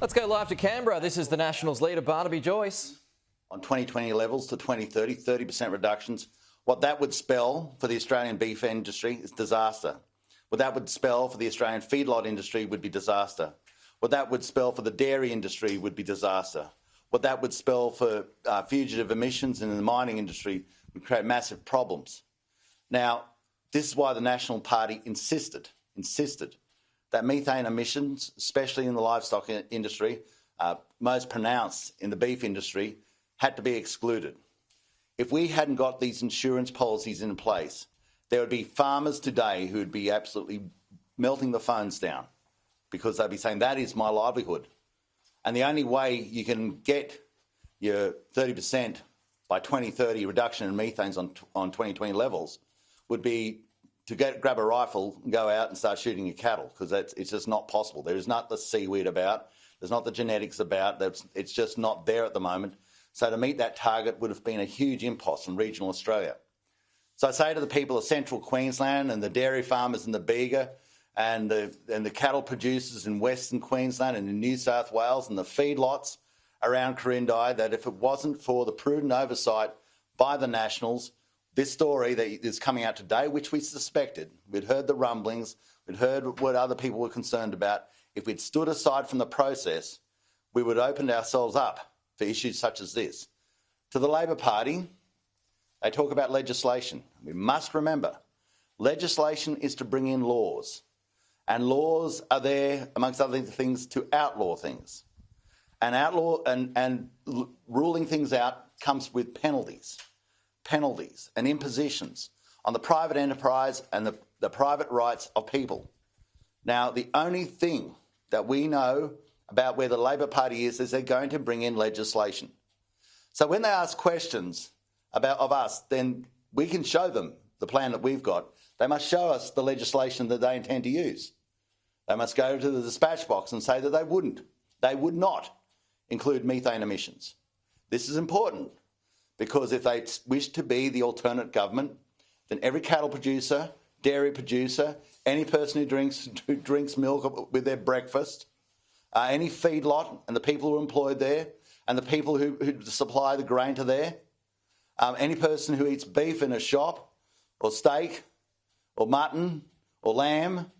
Let's go live to Canberra. This is the Nationals leader, Barnaby Joyce. On 2020 levels to 2030, 30% reductions. What that would spell for the Australian beef industry is disaster. What that would spell for the Australian feedlot industry would be disaster. What that would spell for the dairy industry would be disaster. What that would spell for fugitive emissions in the mining industry would create massive problems. Now, this is why the National Party insisted that methane emissions, especially in the livestock industry, most pronounced in the beef industry, had to be excluded. If we hadn't got these insurance policies in place, there would be farmers today who would be absolutely melting the phones down because they'd be saying, that is my livelihood. And the only way you can get your 30% by 2030 reduction in methanes on 2020 levels would be to grab a rifle and go out and start shooting your cattle, because it's just not possible. There is not the seaweed about, there's not the genetics about, it's just not there at the moment. So to meet that target would have been a huge impasse in regional Australia. So I say to the people of central Queensland and the dairy farmers in the Bega and the cattle producers in Western Queensland and in New South Wales and the feedlots around Quirindi, that if it wasn't for the prudent oversight by the Nationals, this story that is coming out today, which we suspected, we'd heard the rumblings, we'd heard what other people were concerned about, if we'd stood aside from the process, we would have opened ourselves up for issues such as this. To the Labor Party, they talk about legislation. We must remember, legislation is to bring in laws, and laws are there, amongst other things, to outlaw things. And ruling things out comes with penalties and impositions on the private enterprise and the private rights of people. Now, the only thing that we know about where the Labor Party is they're going to bring in legislation. So when they ask questions of us, then we can show them the plan that we've got. They must show us the legislation that they intend to use. They must go to the dispatch box and say that they would not include methane emissions. This is important, because if they wish to be the alternate government, then every cattle producer, dairy producer, any person who drinks milk with their breakfast, any feedlot and the people who are employed there, and the people who supply the grain to there, any person who eats beef in a shop, or steak, or mutton, or lamb,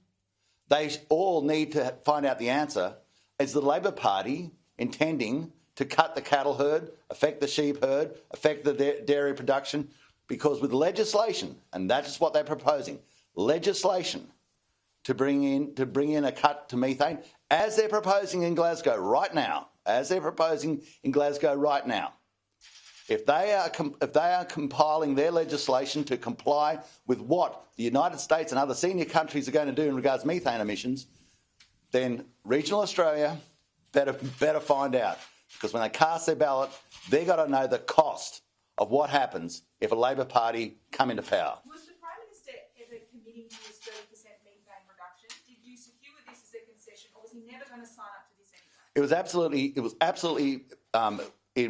they all need to find out the answer. Is the Labor Party intending to cut the cattle herd, affect the sheep herd, affect the dairy production? Because with legislation, and that is what they're proposing, legislation to bring in a cut to methane, as they're proposing in Glasgow right now, if they are compiling their legislation to comply with what the United States and other senior countries are going to do in regards to methane emissions, then regional Australia better find out. Because when they cast their ballot, they've got to know the cost of what happens if a Labor Party come into power. Was the Prime Minister ever committing to this 30% methane reduction? Did you secure this as a concession, or was he never going to sign up to this anyway? It was absolutely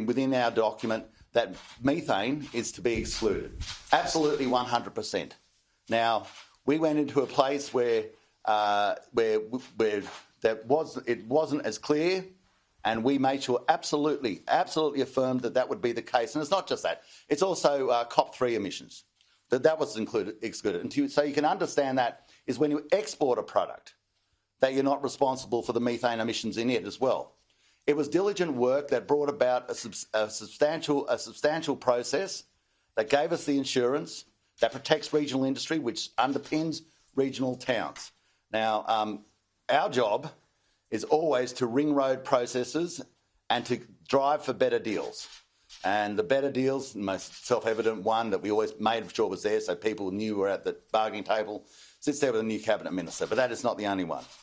within our document that methane is to be excluded. Absolutely 100%. Now, we went into a place where it wasn't as clear, and we made sure absolutely affirmed that would be the case. And it's not just that; it's also COP3 emissions that was excluded. And so you can understand that is when you export a product, that you're not responsible for the methane emissions in it as well. It was diligent work that brought about a substantial process that gave us the insurance that protects regional industry, which underpins regional towns. Now, our job is always to ring road processes and to drive for better deals. And the better deals, the most self-evident one that we always made sure was there so people knew we're at the bargaining table, sits there with a new cabinet minister. But that is not the only one.